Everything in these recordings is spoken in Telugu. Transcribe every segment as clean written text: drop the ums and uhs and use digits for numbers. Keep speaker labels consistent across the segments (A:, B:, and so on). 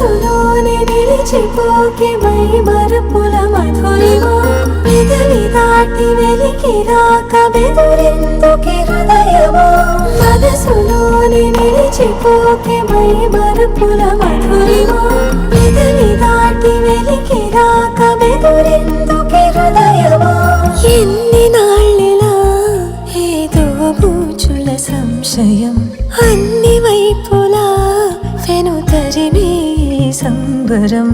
A: మనసులోనే నిలిచిపోకే మై మరపుల మధురిమా పెదవి దాటి వెలికి రాక బెదురెందుకే హృదయమా మనసులోనే నిలిచిపోకే మై మరపుల మధురిమా పెదవి దాటి వెలికి రాక బెదురెందుకే హృదయమా ఎన్ని నాళ్ళిలా ఏదో బూచుల సంశయం అన్ని వైపులా వెనుతరిమే సంబరం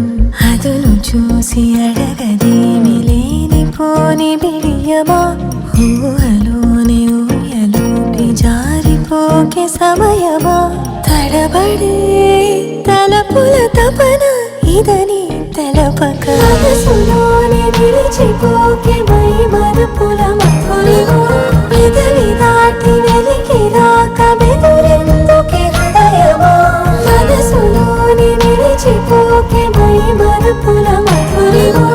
A: అదును చూసి అడగదేమి లేనిపోని బిడియమా ఊహలోని ఊయలోకి జారిపోకే సమయమా తడబడే తలపుల తపన ఇదని తెలపక మనసులోనే నిలిచిపోకే మై మరపుల మధురిమా పెదవి దాటి వెలికి రాక బెదురెందుకే హృదయమా మనసులోనే నిలిచిపోకే మై మరపుల మధురిమా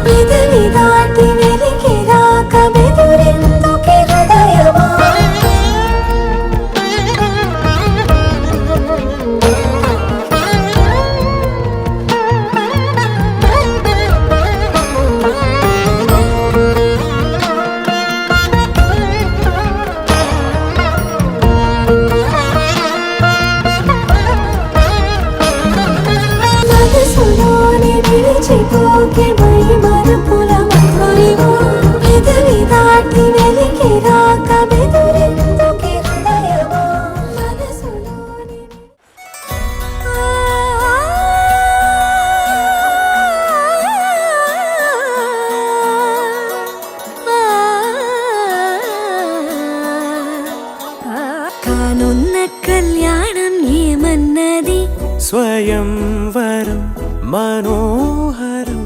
A: పెదవి దాటి వెలికి రాక బెదురెందుకే హృదయమా మనసులోనే నిలిచిపోకే మై మరపుల మధురిమా పెదవి దాటి వెలికి రాక బెదురెందుకే హృదయమా మనసులోనే కానున్న కళ్యాణం ఏమన్నది
B: స్వయంవరం మనోహరం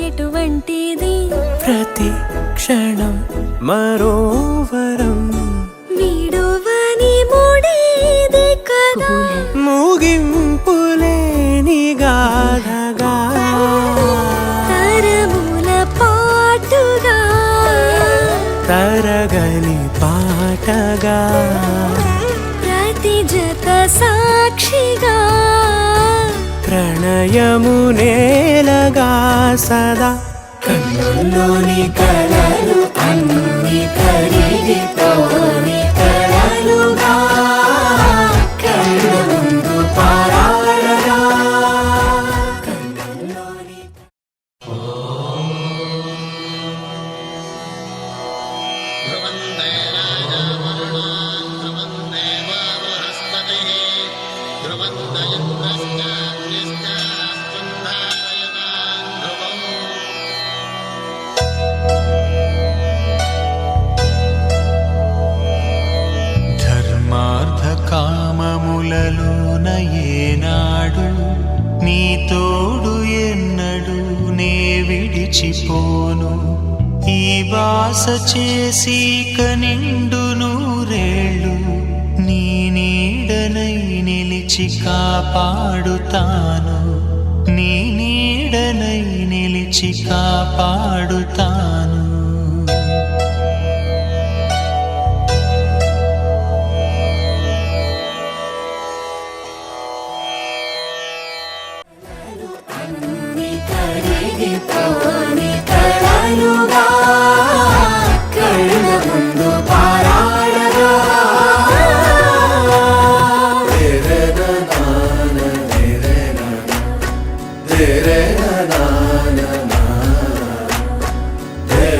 A: ఎటువంటిది
B: ప్రతి క్షణం మరోవరం
A: వీడువని మూడేది కదా
B: ముగింపులేని గాథగా
A: తరముల పాటుగా
B: తరగని పాటగా
A: ప్రతి జత సాక్షిగా
B: ప్రణయము నేలగా సదా కన్నుల్లోని కలలు అన్ని కరిగిపోని కలలుగా కళ్ళ ముందు పారాడగా కన్నుల్లోని
C: కామములలోన ఏనాడు నీ తోడు ఎన్నడు నే విడిచిపోను ఈ వాస చేసి కనిండు నూరేళ్ళు నీ నీడనై నిలిచి కాపాడుతాను నీ నీడనై నిలిచి కాపాడుతాను
B: కళ్ళ ముందు పారాడగా రే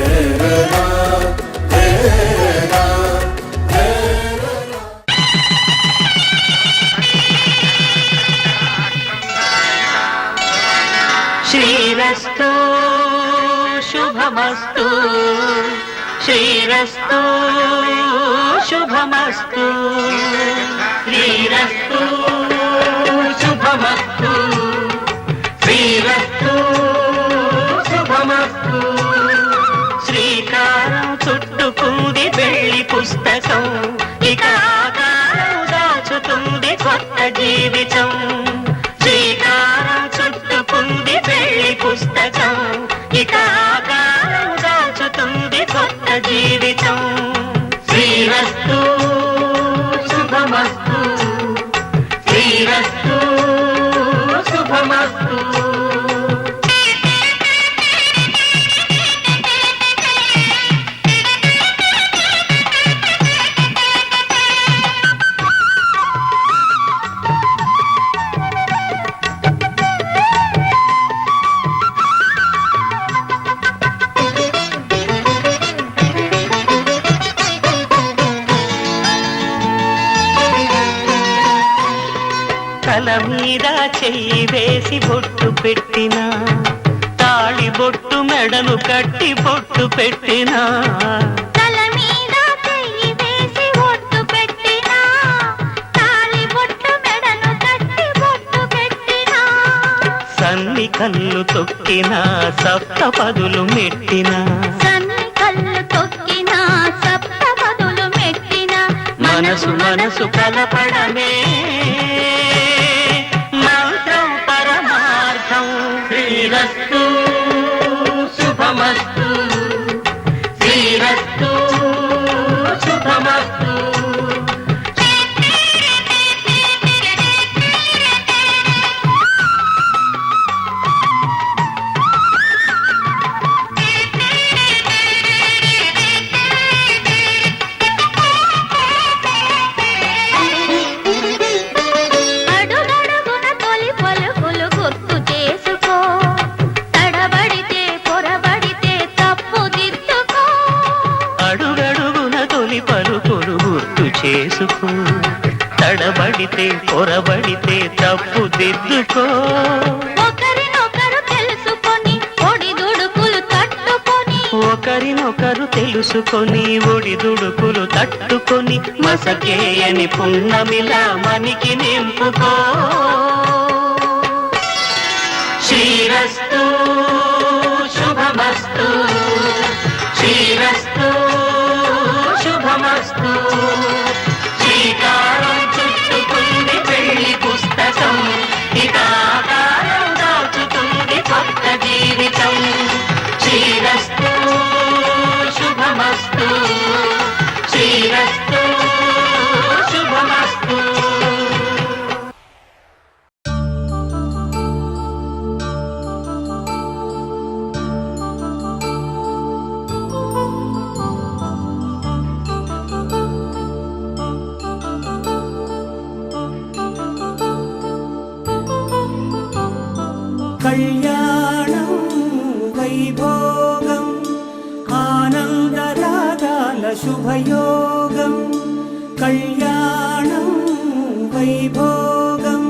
C: శ్రీరస్తు శుభమస్తు శ్రీరస్తు శుభమస్తు శ్రీరస్తు శుభమస్తు శ్రీరస్తు శుభమస్తు శ్రీకారం చుట్టుకుంది పెళ్లి పుస్తకం ఇక ఆకారం దాచుతుంది కొత్త జీవితం శ్రీకారం చుట్టుకుంది పెళ్లి పుస్తకం ఇక ఆకారం దాచుతుంది కొత్త జీవితం శ్రీరస్తు శుభమస్తు శ్రీరస్తు శుభమస్తు తల మీద చెయ్యి వేసి బొట్టు పెట్టిన తాళి బొట్టు మెడను కట్టి బొట్టు పెట్టిన
A: తల మీద చెయ్యి వేసి ఒట్టు పెట్టినా తాళి బొట్టు మెడను కట్టి బొట్టు పెట్టినా
C: సన్ని కళ్ళు తొక్కిన సప్త పదులు మెట్టిన
A: సన్ని కళ్ళు తొక్కినా సప్త పదులు మెట్టినా
C: మనసు మనసు కలపడమే మంత్రం పరమార్థం శ్రీరస్తు శుభమస్తు శ్రీరస్తు శుభమస్తు
A: అడుగడుగున తొలి పలుకులు గుర్తు చేసుకో తడబడితే పొరబడితే తప్పు దిద్దుకో
C: అడుగడుగున తొలి పలుకులు గుర్తు చేసుకో తడబడితే పొరబడితే తప్పు దిద్దుకో
A: ఒకరినొకరు తెలుసుకొని ఒడిదుడుకులు తట్టుకొని
C: ఒకరినొకరు తెలుసుకొని ఒడిదుడుకులు తట్టుకొని మసకేయని పున్నమిలా మనికి నింపుకో శ్రీరస్తు శుభమస్తు శ్రీరస్తు శుభమస్తు శ్రీకారం చుట్టుకుంది పెళ్లి పుస్తకం ఇక ఆకారం దాచుతుంది కొత్త జీవితం శ్రీరస్తు శుభమస్తు శ్రీరస్తు శుభమస్తు
B: కళ్యాణం వైభోగం ఆనందరాగాల శుభయోగం కళ్యాణం వైభోగం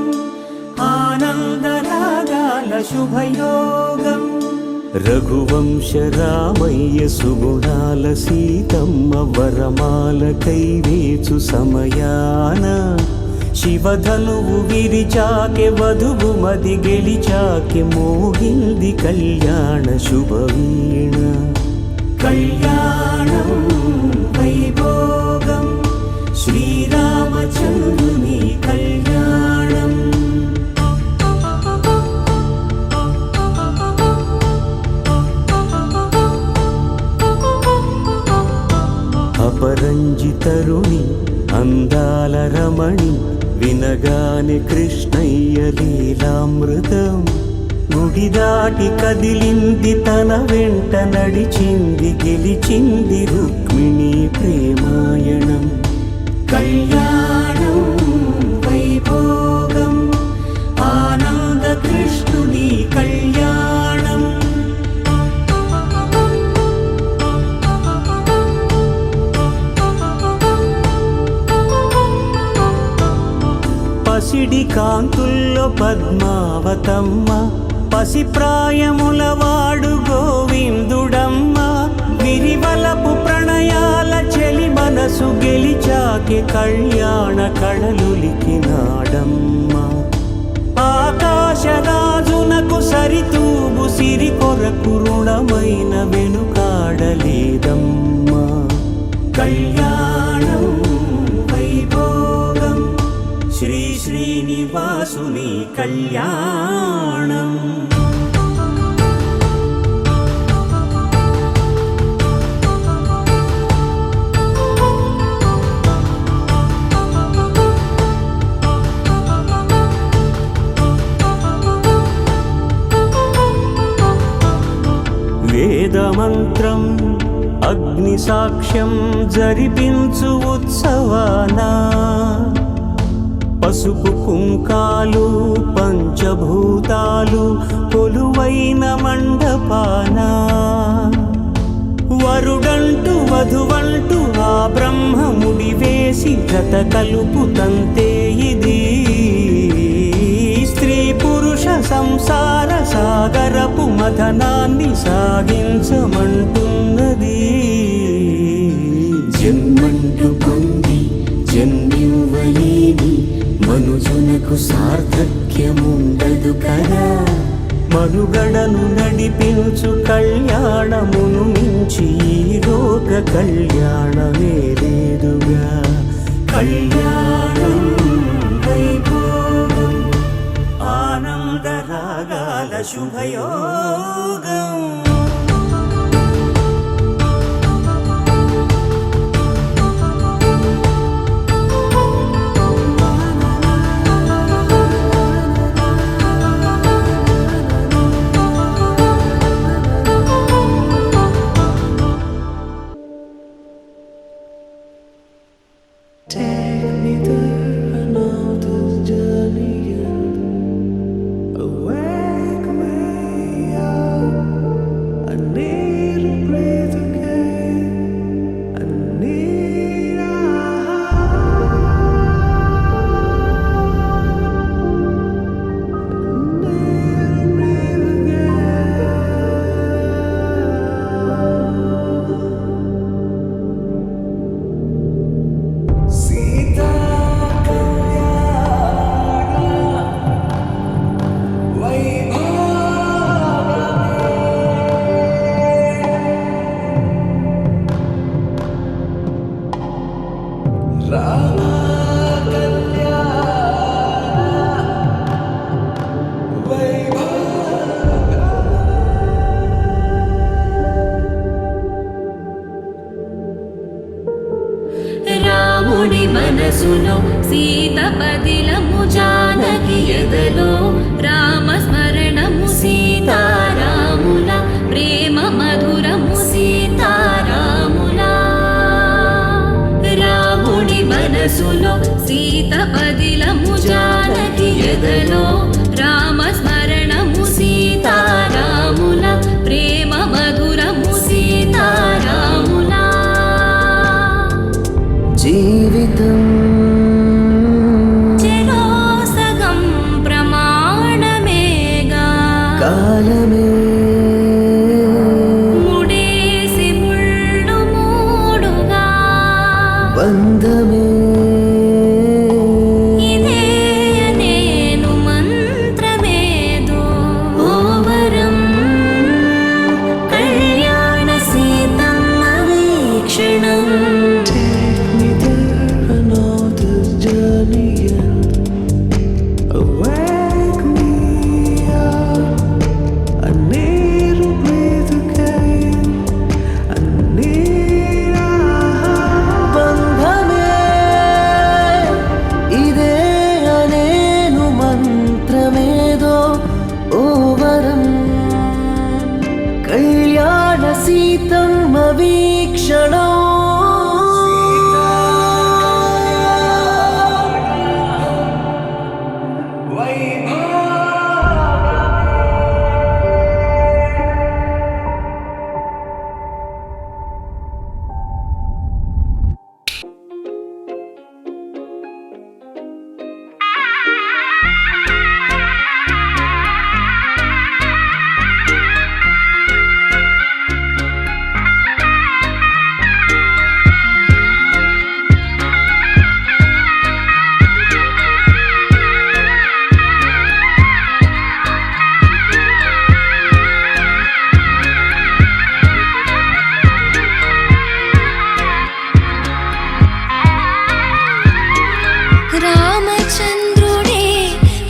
B: ఆనందరాగాల శుభయోగం రఘువంశ రామయ్య సుగుణాల సీతమ్మ వరమాల కైవేచు సమయాన శివధనువు విరిచాకె వధువు మది గెలిచాకె మోగింది కళ్యాణ శుభవీణ కళ్యాణం వైభోగం శ్రీరామచంద్రుని కళ్యాణం అపరంజి తరుణి అందాల రమణి వినగానే కృష్ణయ్య లీలామృతం గుడి దాటి కదిలింది తన వెంట నడిచింది గెలిచింది రుక్మిణి ప్రేమాయణం కళ్యాణం వైభోగం ఆనంద కృష్ణుని కళ్యాణం పసిడి కాంతుల్లో పద్మావతమ్మ పసిప్రాయముల వాడు గోవిందుడమ్మ విరివలపు ప్రణయాల చెలి మనసు గెలిచాకి కళ్యాణ కళలులికినాడమ్మ ఆకాశరాజునకు సరితూగు సిరి కొరకు రుణమైన వెనుకాడలేదమ్మా కళ్యాణం వైభోగం శ్రీ శ్రీనివాసుని కళ్యాణం వేదమంత్రం అగ్ని సాక్ష్యం జరిపించు ఉత్సవానా పసుపు కుంకాలు పంచభూతాలు కొలువైన మండపాన వరుడంటూ వధువంటూ ఆ బ్రహ్మముడి వేసి జత కలుపు తంతే ఇది స్త్రీ పురుష సంసార సాగరపు మథనాన్ని సాగించమంటున్నది జన్మంటూ పొంది జన్మివ్వలేని మనుజునకు సార్థక్యముండదు కదా మనుగడను నడిపించు కళ్యాణమును మించి ఈ లోక కళ్యాణమే లేదుగా కళ్యాణం వైభోగం ఆనందరాగాల శుభయోగం
A: రాముడి మనసులో సీత పదిలము జానకి ఎదలో రామ స్మరణము సీతారాముల ప్రేమ మధురము సీతారాముల రాముడి మనసులో సీత పదిలము జానకి ఎదలో రామ స్మరణము సీతారాముల ప్రేమ మధురము సీతారాముల
B: జీవితం
A: చెరో సగం ప్రమాణమేగా
B: కాలమే
A: ముడేసి ముళ్ళు మూడుగా
B: బంధమే
A: ఇదే నేను మంత్రమేదో ఓ వరం కళ్యాణ సీతమ్మ వీక్షణం
B: బంధమే
A: రామచంద్రుడే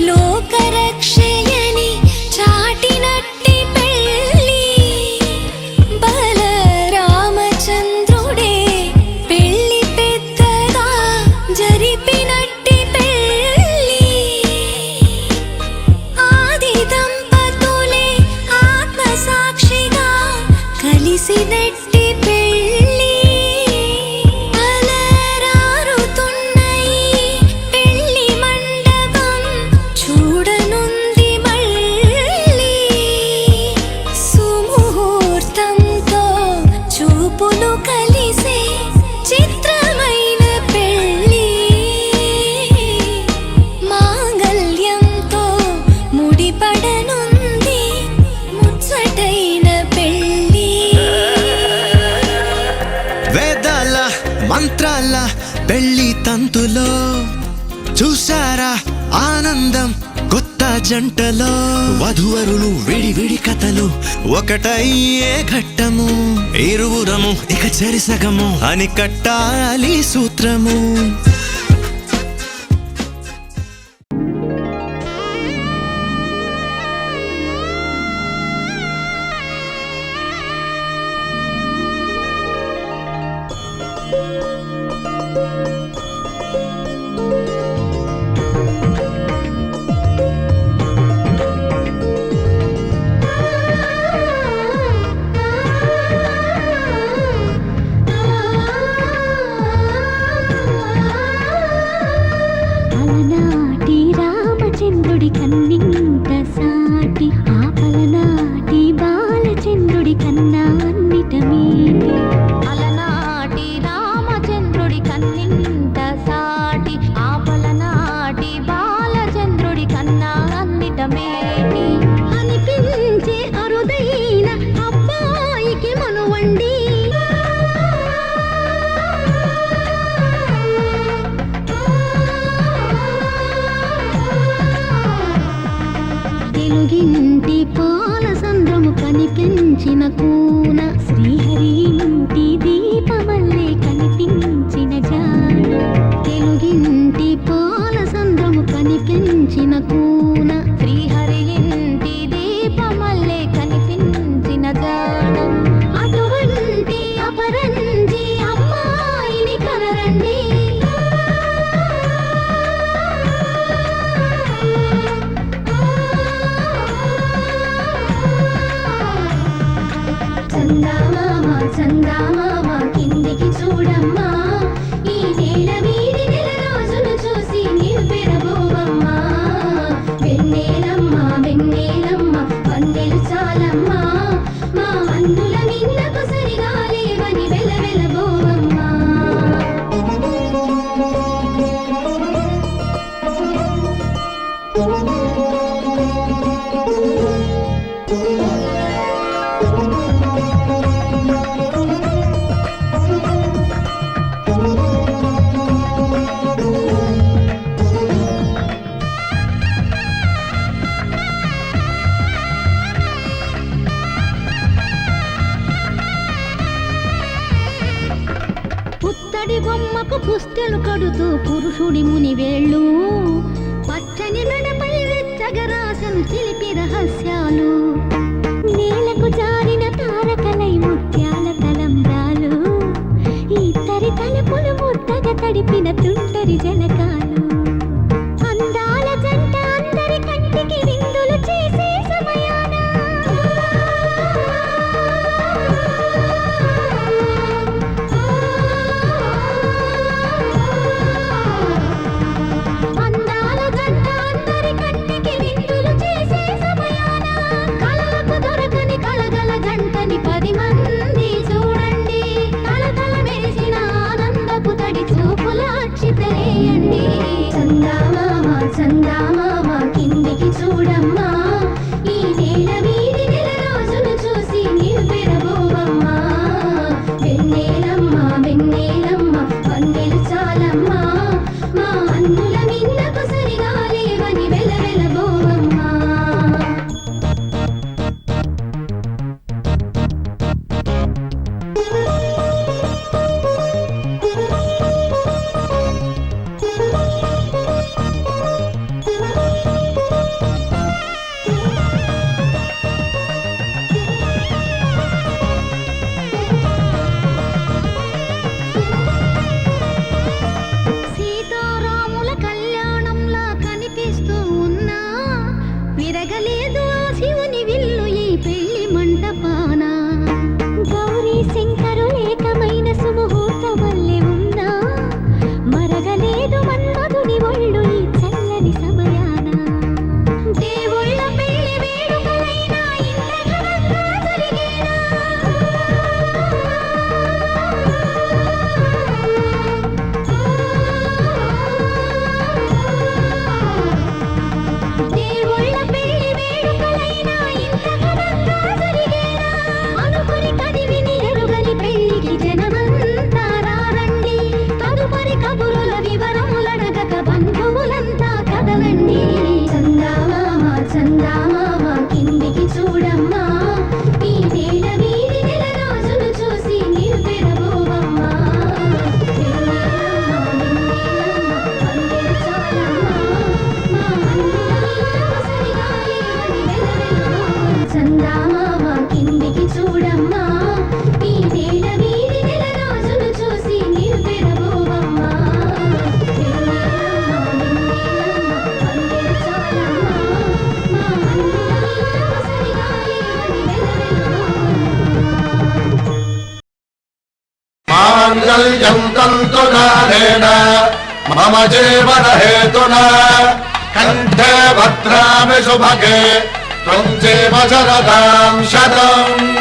A: లోకరక్షయని చాటినట్టి పెళ్ళి బల రామచంద్రుడే పెళ్ళి పెద్దగా జరిపినట్టి పెళ్ళి ఆది దంపతులే ఆత్మసాక్షిగా కలిసినట్టి పెళ్ళి అలరారుతున్న ఈ పెళ్ళి మండపం చూడనుంది మళ్ళీ సుముహూర్తంతో చూపులు కలిసే చిత్రమైన పెళ్ళి మాంగళ్యంతో ముడిపడనుంది ముచ్చటైన పెళ్ళి
B: వేదాల మంత్రాల పెళ్లి తంతులో చూసారా ఆనందం కొత్త జంటలో వధువరులు విడి విడి కథలు ఒకటయ్యే ఘట్టము ఇరువురము ఇక చెరిసగము అని కట్టాలి సూత్రము.
A: అలనాటి రామచంద్రుడి కన్నింత సాటి ఆపలనాటి బాలచంద్రుడి కన్నా అన్నిట మీటి అలనాటి రామచంద్రుడి కన్నింత సాటి ఆపలనాటి బాలచంద్రుడి కన్నా అన్నిట మేటి అనిపించే అరుదైన అబ్బాయికి మనువండి తెలుగింటి పాల సంద్రము కనిపించిన కూన శ్రీహరి ఇంటి దీపమల్లే కనిపించిన జాడ తెలుగింటి పాల సంద్రము కనిపించిన కూన శ్రీహరి ఇంటి దీపమల్లే కనిపించిన జాడ అటువంటి అపరంజి అమ్మాయిని కనరండి చందమామ చందమామ కిందికి చూడమ్మా ఈ నేల వీడి నెల రోజులు చూసి నివ్వెరబోవమ్మా వెన్నెలమ్మ వెన్నెలమ్మ వందెలు చాలమ్మా మా అన్నుల మిన్నకు సరిగా లేవని వెలవెలబోవమ్మా పుత్తడి బొమ్మకు పుస్తెలు కడుతూ పురుషుడి ముని వేళ్ళు పచ్చని మెడపై వెచ్చగరాసను చిలిపి రహస్యాలు నేలకు జారిన తారకలై ముత్యాల తలంబ్రాలు ఇద్దరి తలుపులు ముద్దగా తడిపిన తుంటరి జలకాలు అందాల జంట అందరి కంటికి విందులు చేసే సమయాన అందాల జంట అందరి కంటికి విందులు చేసే సమయాన కళలకు దొరకని కళగల జంటని 10 మంది చూడండి తలతల మెరిసిన ఆనందపు తడి చూపుల అక్షితలేయండి చందమామ చందమామ కిందికి చూడమ్మా ఈ నేల వీడి నెల రోజులు చూసి నివ్వెరబోవమ్మా వెన్నెలమ్మ వెన్నెలమ్మ వందెలు చాలమ్మా మా అన్నుల మిన్నకు సరిగా లేవని వెలవెలబోవమ్మా
D: कालेन मम जीवन हेतुना कंठे भद्रामि शुभगे त्वं जीव शरदां शतम्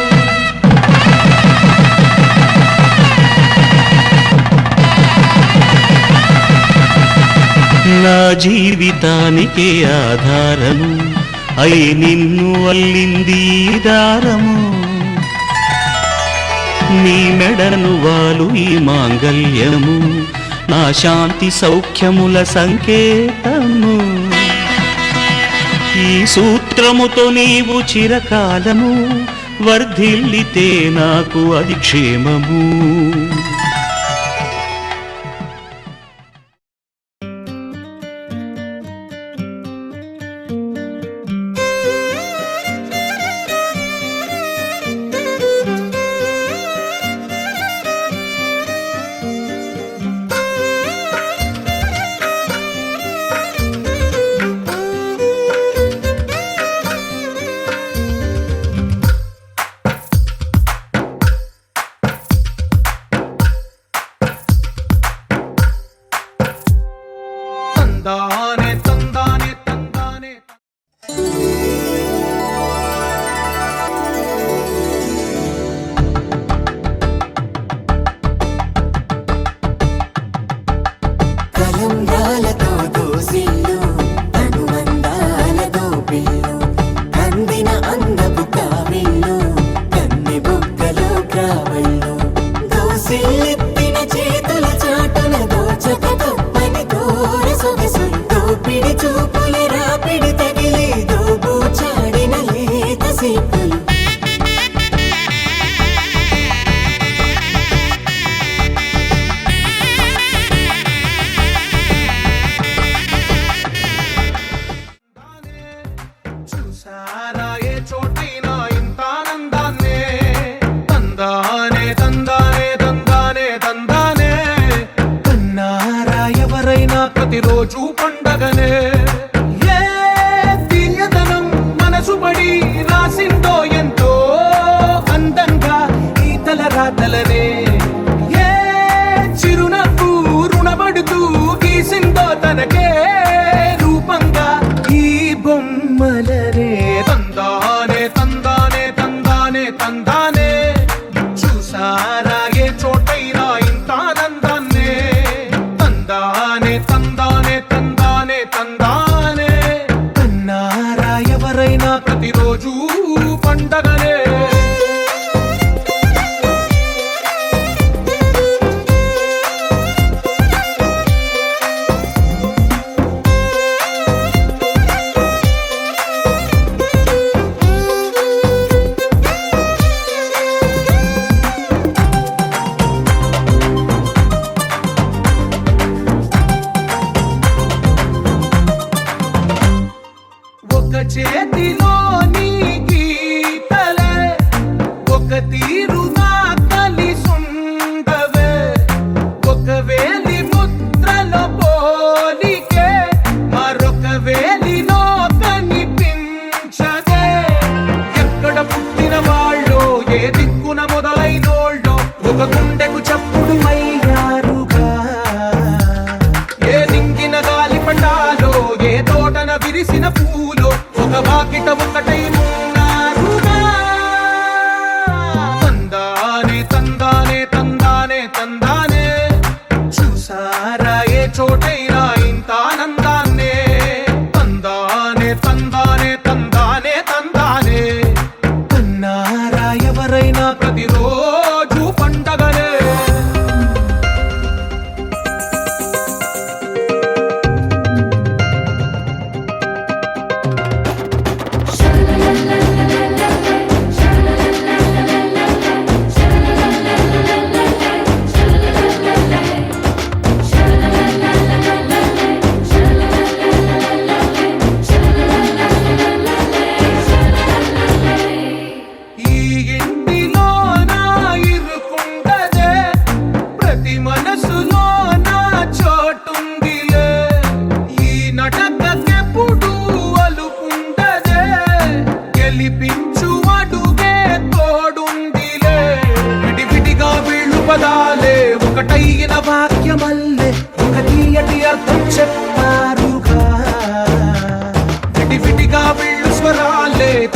C: నా జీవితానికి ఆధారము అయి నిన్ను అల్లింది ఈ దారము నీ మెడను వాలు ఈ మాంగల్యము నా శాంతి సౌఖ్యముల సంకేతము ఈ సూత్రముతో నీవు చిరకాలము వర్ధిల్లితే నాకు అది క్షేమము
D: తందానే తందానే తందానే
E: కలంగాలతో దోసిల్లు అనువందాలతో పిల్లు కందిన అందపు కావిల్లు కన్నె బుగ్గలో గ్రావెల్లు దోసిల్లెత్తిన చేతుల చాటున దోచక తప్పని దూర సొగసులు దోపిడి చూపుల రాపిడి తగిలి దోబూచాడిన లేత సీపులు
D: చూసారా ఏ చోటైనా ఇంత ఆనందాన్నే తందానే తందానే తందానే తందానే కన్నారా ఎవరైనా ప్రతిరోజు పండగనే ఏ తీయదనం మనసు పడి రాసిందో ఎంతో అందంగా ఈ తల రాతలనే ఏ చిరునవ్వు రుణపడుతూ గీసిందో తనకే రూపంగా ఈ బొమ్మలనే తందానే తందానే తందానే తందానే చూసారా ఏ చోటైనా ఇంత ఆనందాన్నే తందానే తందానే తందానే తందానే కన్నారా ఎవరైనా ప్రతిరోజు పండగనే ఒక చేతిలో నీ గీతలే ఒక తీరుగా కలిసుండవే ఒక వేలి ముద్రలో పోలికే మరొక వేలిలో కనిపించదే ఎక్కడ పుట్టిన వాళ్ళో ఏ దిక్కున మొదలైనోళ్ళో ఒక గుండెకు చప్పుడు అయ్యారుగా ఏ దింగిన గాలి పండాలో ఏ తోటన విరిసిన పూలో ఒక వాకిట ఒకటై ఉన్నారుగా తందానే తందానే తందానే తందానే చూసారా ఏ చోటైనా ఇంత ఆనందాన్నే తందానే తందానే తందానే తందానే కన్నారా ఎవరైనా ప్రతిరోజు పండగనే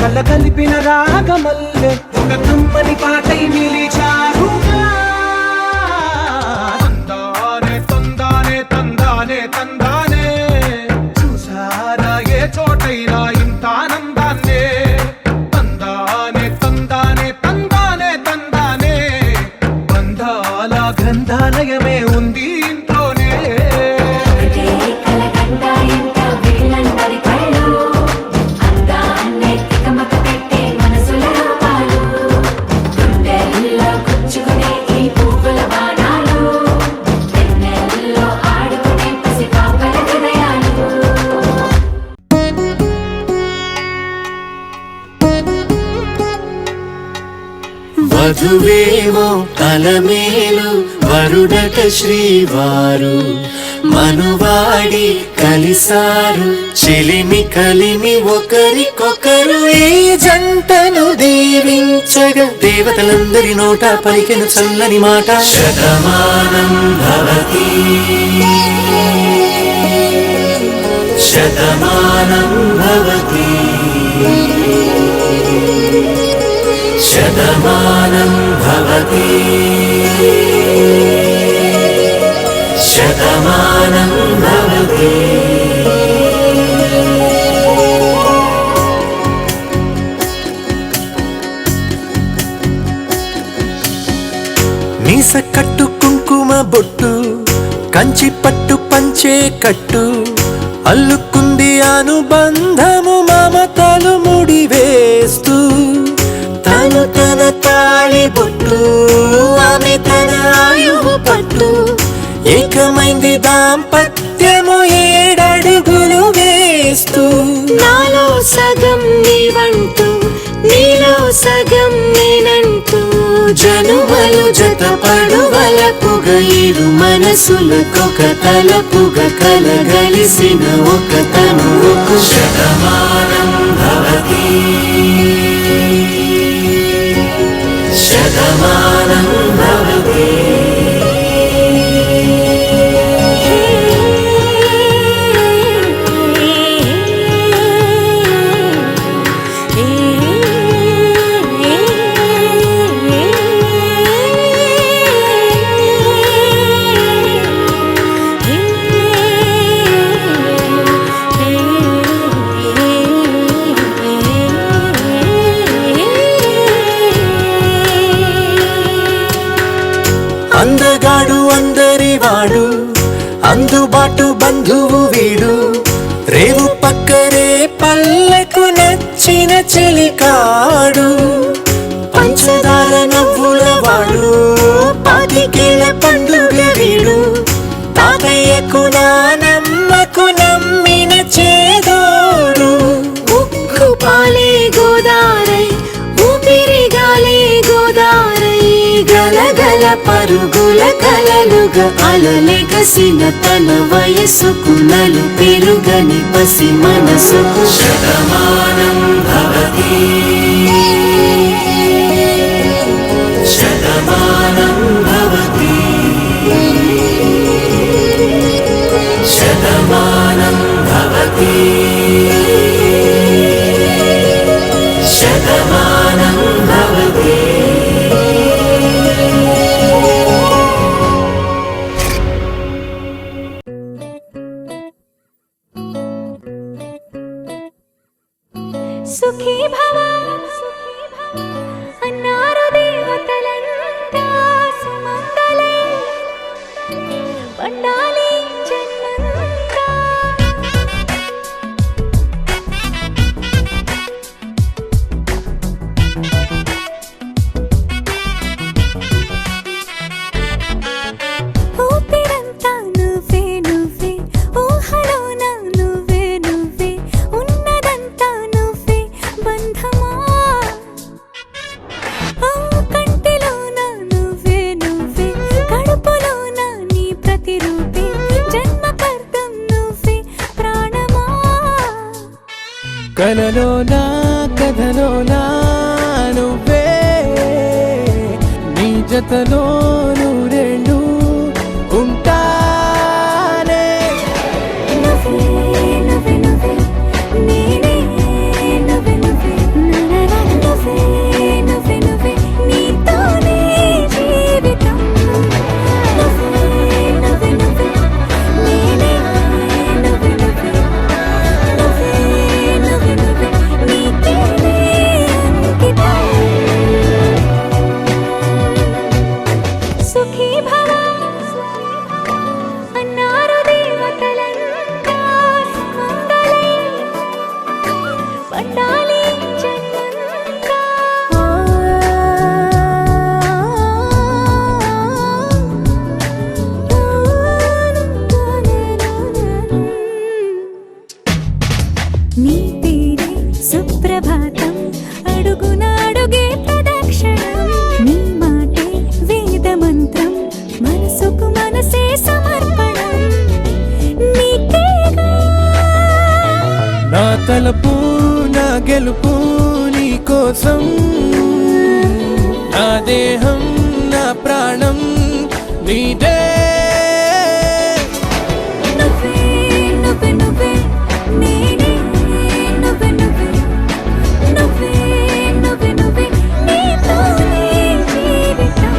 D: కల కలిపిన రాగమల్లె ఒక కమ్మని పాటై నిలిచారుగా తందానే తందానే తందానే తందానే చూసారా ఏ చోటైనా ఇంత ఆనందాన్నే తందానే తందానే తందానే తందానే బంధాల గ్రంథాలయమే ఉంది ఇంట్లోనే
E: వధువేమో అలమేలు వరుడట శ్రీవారు మనువాడి కలిసారు చెలిమి కలిమి ఒకరికొకరు ఈ జంటను దీవించగా దేవతలందరి నోట పలికెను చల్లని మాట శతమానం భవతి శతమానం భవతి శతమానం భవతి శతమానం భవతి మీస కట్టు కుంకుమ బొట్టు కంచి పట్టు పంచే కట్టు అల్లుకుంది అనుబంధము మమతలు ముడివేస్తూ తను తన తాళి బొట్టు ఆమె తన ఆయువు పట్టు ఏకమైంది దాంపత్యము 7 అడుగులు వేస్తూ
A: నాలో సగం నీవంటూ నీలో సగం నేనంటూ
E: జనుమలు జతపడువలపుగ ఇరు మనసులకొక తలపుగ కలగలిసిన ఒక తనువుకు శతమానం భవతి శతమానం భవతి అందగాడు అందరివాడు అందుబాటు బంధువు వీడు రేవు పక్కరే పల్లెకు నచ్చిన చెలికాడు పంచదార నవ్వుల వాడు 25 ఏళ్ల పండుగ వీడు తాతయ్యకు నానమ్మకు నమ్మిన చేదోడు
A: ఉక్కు పాలే గోదారై ఊపిరిగాలే గోదారై
E: గలగల పరుగుల కలలుగా అలలెగసిన తన వయసుకు నలు పెరుగని పసి మనసుకు శతమానం భవతి శతమానం భవతి శతమానం భవతి శతమానం భవతి
A: సుఖీ భవ అన్నారు దేవతలంతా సుమంగళై పండాలి జన్మంతా ఊపిరంతా నువ్వే నువ్వే ఊహలోన నువ్వే నువ్వే ఉన్నదంతా నువ్వే బంధమా కంటిలోన నువ్వే నువ్వే కడుపులోన నీ ప్రతిరూపే జన్మకర్తం నువ్వే ప్రాణమా
F: కలలోనా కథలోనా నువ్వే నీ జతలో నూరెండు ఉంటానే
A: నువ్వే నువ్వే నువ్వే నేనే నువ్వే నువ్వే
F: వలపు నా గెలుపు నీ కోసం నా దేహం నా ప్రాణం నీదే
A: నువ్వే నువ్వే నువ్వే నేనే నువ్వే నువ్వే నువ్వే నువ్వే నువ్వే నీతోనే జీవితం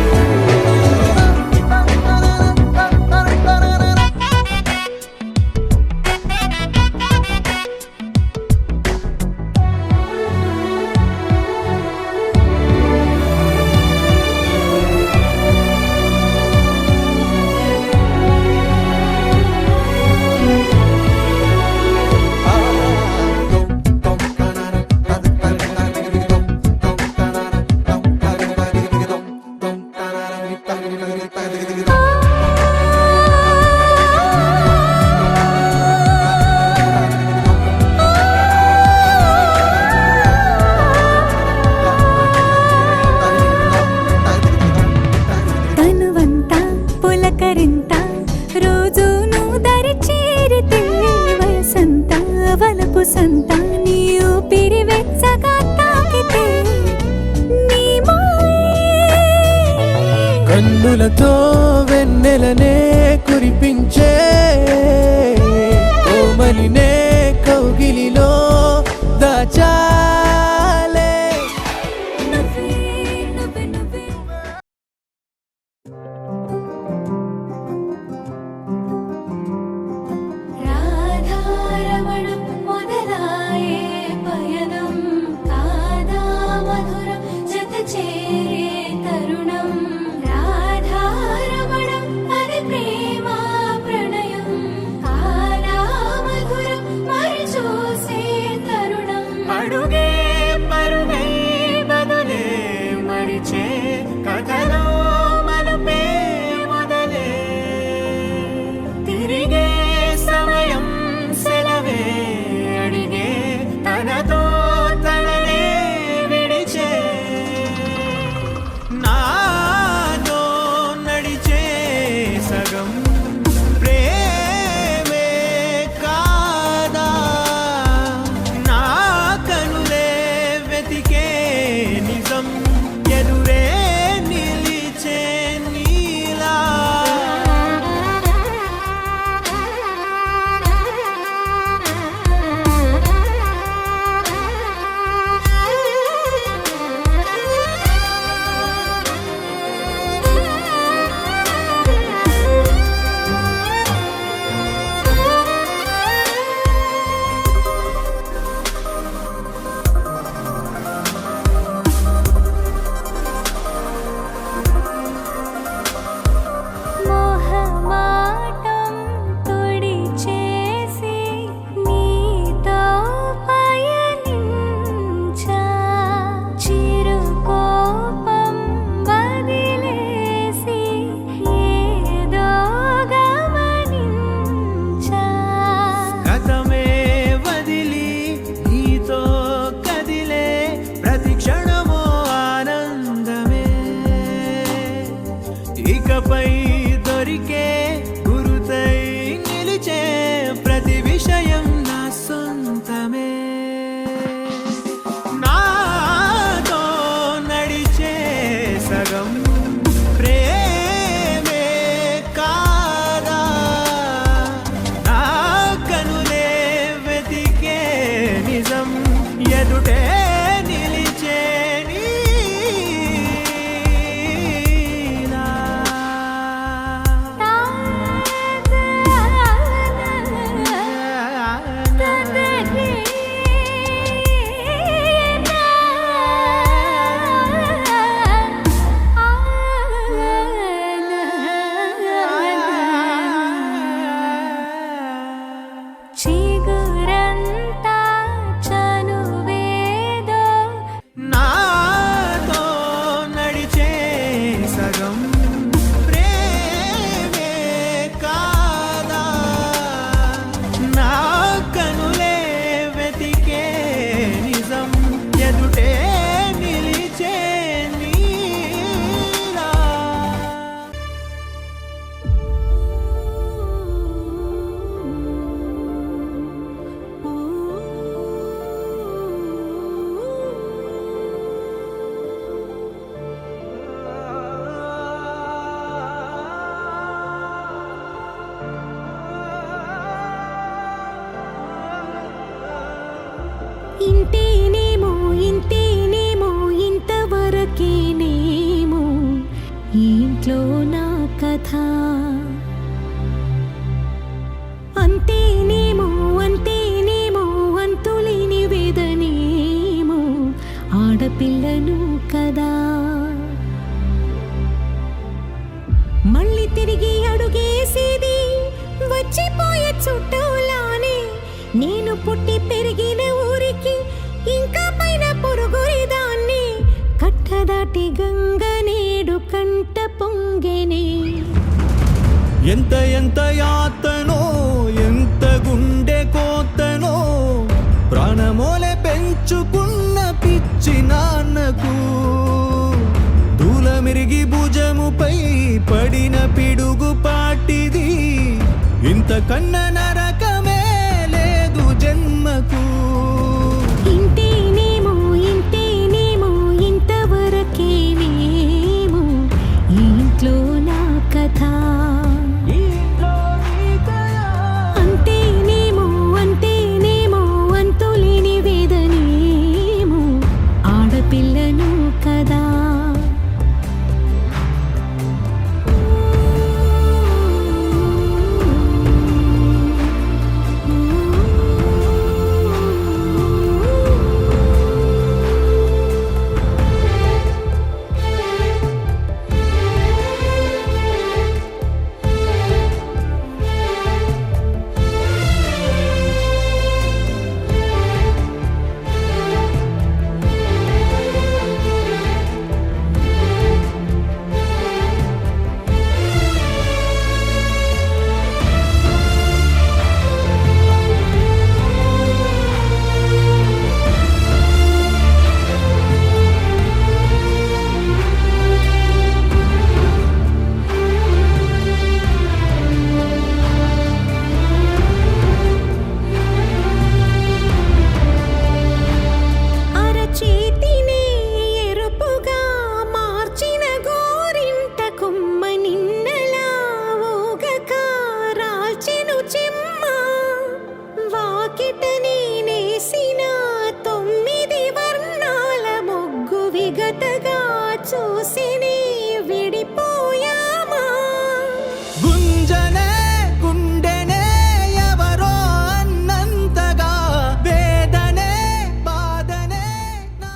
A: తనువంతా పులకరింత రోజు నువ్వు దరి చేరితే వయసంతా వలపు సంతా నీ ఊపిరి వెచ్చగా తాకితే నీ మాయే
F: కన్నులతో వెన్నెలనే కురిపించే కోమలినే కౌగిలిలో దాచాలే
A: నువ్వే నువ్వే నువ్వే రాధారమణం మొదలాయే పయనం కాదా మధురం జత చేరే తరుణం రాధారమణం ఇంట్లో నా కథ అంతేనేమో అంతేనేమో అంతులేని వేదనేమో ఆడపిల్లను కదా మళ్ళీ తిరిగి అడుగేసేది వచ్చిపోయే చుట్టూలానే నేను పుట్టి పెరిగిన ఊరికి ఇంకా పైన పొరుగురిదాన్ని కట్టదాటి గంగ నేడు కంట పొంగెనే
F: ఎంత ఎంత యాతనో ఎంత గుండె కోతనో ప్రాణమోలే పెంచుకున్న పిచ్చి నాన్నకు దూలమిరిగి భుజముపై పడిన పిడుగు పాటిది ఇంతకన్న నరకమే లేదు జన్మకు
A: ఇంతేనేమో ఇంతేనేమో ఇంతవరకేనేమో ఈ ఇంట్లో నా కథ అంతేనేమో అంతేనేమో అంతులేని వేదనేమో ఆడపిల్లను కదా అరచేతినే ఎరుపుగా మార్చిన గోరింట కొమ్మ నిన్నలా ఊగక రాల్చెను చెమ్మ వాకిట నేనేసిన 9 వర్ణాల మొగ్గు విగతగా చూసినే విడిపోయామా
F: గుంజనే గుండెనే ఎవరో అన్నంతగా వేదనే బాధనే నా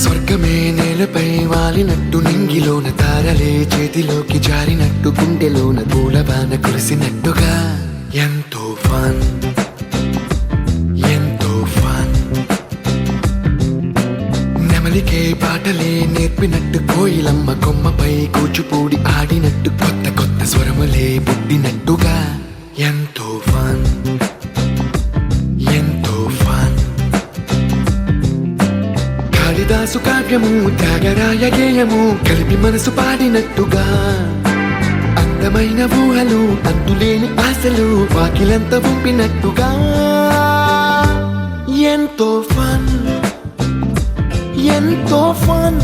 B: స్వర్గమే నేలపై వాలినట్టు నింగిలోన తారలే చేతిలోకి జారినట్టు గుండెలోన పూలబాన కురిసినట్టుగా ఎంతో ఫన్ ఎంతో ఫన్ నెమలికే పాటలే నేర్పినట్టు కోయిలమ్మ కొమ్మపై కూచిపూడి ఆడినట్టు కొత్త కొత్త స్వరములే పుట్టినట్టుగా ఎంతో ఫన్ ఎంతో ఫన్ కాళిదాసు కావ్యము త్యాగరాయ గేయము కలిపి మనసు పాడినట్టుగా అందమైన ఊహలు అంతులేని ఆశలు వాకిలంత పంపినట్టుగా ఎంతో ఫన్ ఎంతో ఫన్